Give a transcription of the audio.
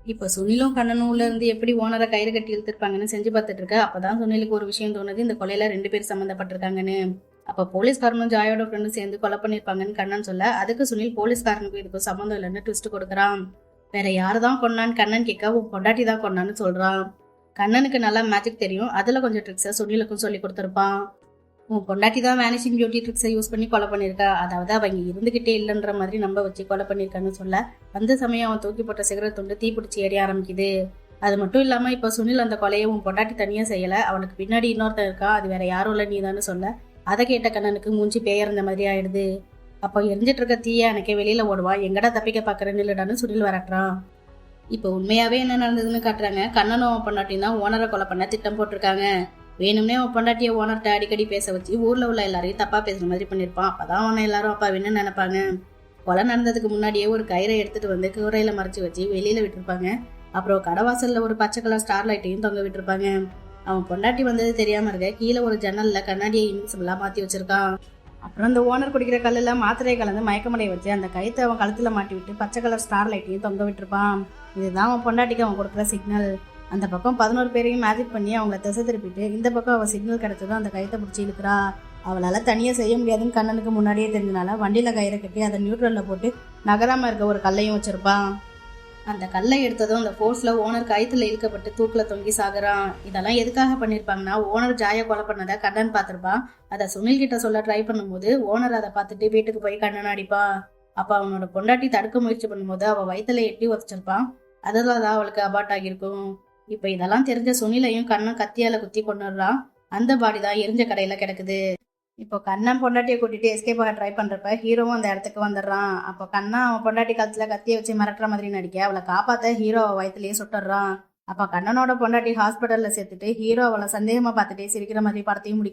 இப்போ சுனிலும் கண்ணனும் உள்ள இருந்து எப்படி ஓனரை கயிறு கட்டி இழுத்துருப்பாங்கன்னு செஞ்சு பார்த்துட்டு இருக்க. அப்பதான் சுனிலுக்கு ஒரு விஷயம் தோணுது, இந்த கொலையில 2 பேர் சம்மந்தப்பட்டிருக்காங்கன்னு. அப்ப போலீஸ்காரனும் ஜாயோட ஃப்ரெண்டும் சேர்ந்து கொலை பண்ணிருப்பாங்கன்னு கண்ணன் சொல்ல, அதுக்கு சுனில் போலீஸ்காரனுக்கு இதுக்கும் சம்மந்தம் இல்லைன்னு ட்விஸ்ட் கொடுக்குறான். வேற யாருதான் கொன்னான்னு கண்ணன் கேட்க, உன் பொண்டாட்டி தான் கொன்னான்னு சொல்றான். கண்ணனுக்கு நல்லா மேஜிக் தெரியும், அதுல கொஞ்சம் ட்ரிக்ஸை சுனிலுக்கும் சொல்லி கொடுத்துருப்பான். உன் பொண்டாட்டி தான் வேனிஷிங் பியூட்டி ட்ரிக்ஸை யூஸ் பண்ணி கொலை பண்ணியிருக்கா, அதாவது அவங்க இருந்துகிட்டே இல்லைன்ற மாதிரி நம்ப வச்சு கொலை பண்ணியிருக்கான்னு சொல்ல, அந்த சமயம் அவன் தூக்கி போட்ட சிகரெட் துண்டு தீப்பிடிச்சு எரிய ஆரம்பிக்குது. அது மட்டும் இல்லாம இப்ப சுனில் அந்த கொலையை உன் பொண்டாட்டி தனியா செய்யல, அவனுக்கு பின்னாடி இன்னொருத்தன் இருக்கா, அது வேற யாரும் இல்ல நீதான்னு சொல்ல, அதை கேட்ட கண்ணனுக்கு மூஞ்சி பேயறந்த மாதிரி ஆயிடுது. அப்போ எரிஞ்சிட்டு இருக்க தீய எனக்கு வெளியில ஓடுவான், எங்கடா தப்பிக்க பாக்குறேன்னு இல்லடான்னு சுனில் வரட்டுறான். இப்போ உண்மையாவே என்ன நடந்ததுன்னு காட்டுறாங்க. கண்ணனும் அவன் பொண்டாட்டியும் தான் ஓனரை கொலை பண்ண திட்டம் போட்டிருக்காங்க. வேணும்னே அவன் பொண்டாட்டிய ஓனர்கிட்ட அடிக்கடி பேச வச்சு ஊர்ல உள்ள எல்லாரையும் தப்பா பேசுற மாதிரி பண்ணிருப்பான். அப்பதான் அவனை எல்லாரும் அப்பா வேணும்னு நினைப்பாங்க. கொலை நடந்ததுக்கு முன்னாடியே ஒரு கயிறை எடுத்துட்டு வந்து கூரையில மறைச்சு வச்சு வெளியில விட்டுருப்பாங்க. அப்புறம் கடவாசல்ல ஒரு பச்சை கலர் ஸ்டார் லைட்டையும் தொங்க விட்டுருப்பாங்க. அவன் பொண்டாட்டி வந்தது தெரியாம இருக்க கீழே ஒரு ஜன்னல்ல கண்ணாடியை இன்விசிபிளா மாத்தி வச்சிருக்கான். அப்புறம் அந்த ஓனர் குடிக்கிற கல்லுல மாத்திரையை கலந்து மயக்கமடைய வச்சு அந்த கயித்தை அவன் கழுத்துல மாட்டி விட்டு பச்சை கலர் ஸ்டார் லைட்டையும் தொங்க விட்டுருப்பான். இதுதான் அவன் பொண்டாட்டிக்கு அவன் கொடுக்குற சிக்னல். அந்த பக்கம் 11 பேரையும் மேஜிக் பண்ணி அவங்கள திசை திருப்பிட்டு இந்த பக்கம் அவள் சிக்னல் கிடைச்சதும் அந்த கயித்தை பிடிச்சி இழுக்கிறா. அவளால தனியா செய்ய முடியாதுன்னு கண்ணனுக்கு முன்னாடியே தெரிஞ்சனால வண்டியில கயிறை கட்டி அதை நியூட்ரல்ல போட்டு நகராம இருக்க ஒரு கல்லையும் வச்சிருப்பான். அந்த கல்லை எடுத்ததும் அந்த ஃபோர்ஸ்ல ஓனர் கயித்துல இழுக்கப்பட்டு தூக்கில தொங்கி சாகுறான். இதெல்லாம் எதுக்காக பண்ணிருப்பாங்கன்னா, ஓனர் ஜாய கொலை பண்ணதை கண்ணன் பார்த்திருப்பான். அதை சுனில் கிட்ட சொல்ல ட்ரை பண்ணும்போது ஓனர் அதை பார்த்துட்டு வீட்டுக்கு போய் கண்ணன் அடிப்பான். அப்ப அவனோட பொண்டாட்டி தடுக்க முயற்சி பண்ணும்போது அவ வயித்துல எட்டி உதச்சிருப்பான். அதனால அவளுக்கு அபார்ட் ஆகியிருக்கும். இப்ப இதெல்லாம் தெரிஞ்ச சுனிலையும் கண்ணன் கத்தியால குத்தி கொண்டுடுறான். அந்த பாடி தான் எரிஞ்ச கடையில கிடக்குது. இப்போ கண்ணன் பொண்டாட்டியை கூட்டிட்டு எஸ்கேப் ஆக ட்ரை பண்றப்ப ஹீரோவும் அந்த இடத்துக்கு வந்துடுறான். அப்போ கண்ணன் அவன் பொண்டாட்டி கழுத்துல கத்தியை வச்சு மிரட்டுற மாதிரி நடிக்க அவளை காப்பாத்த ஹீரோ வயிற்றுலயே சுட்டுறான். அப்ப கண்ணனோட பொண்டாட்டி ஹாஸ்பிட்டல்ல சேர்த்துட்டு ஹீரோ அவளை சந்தேகமா பார்த்துட்டே சிரிக்கிற மாதிரி படத்தையும் முடிக்க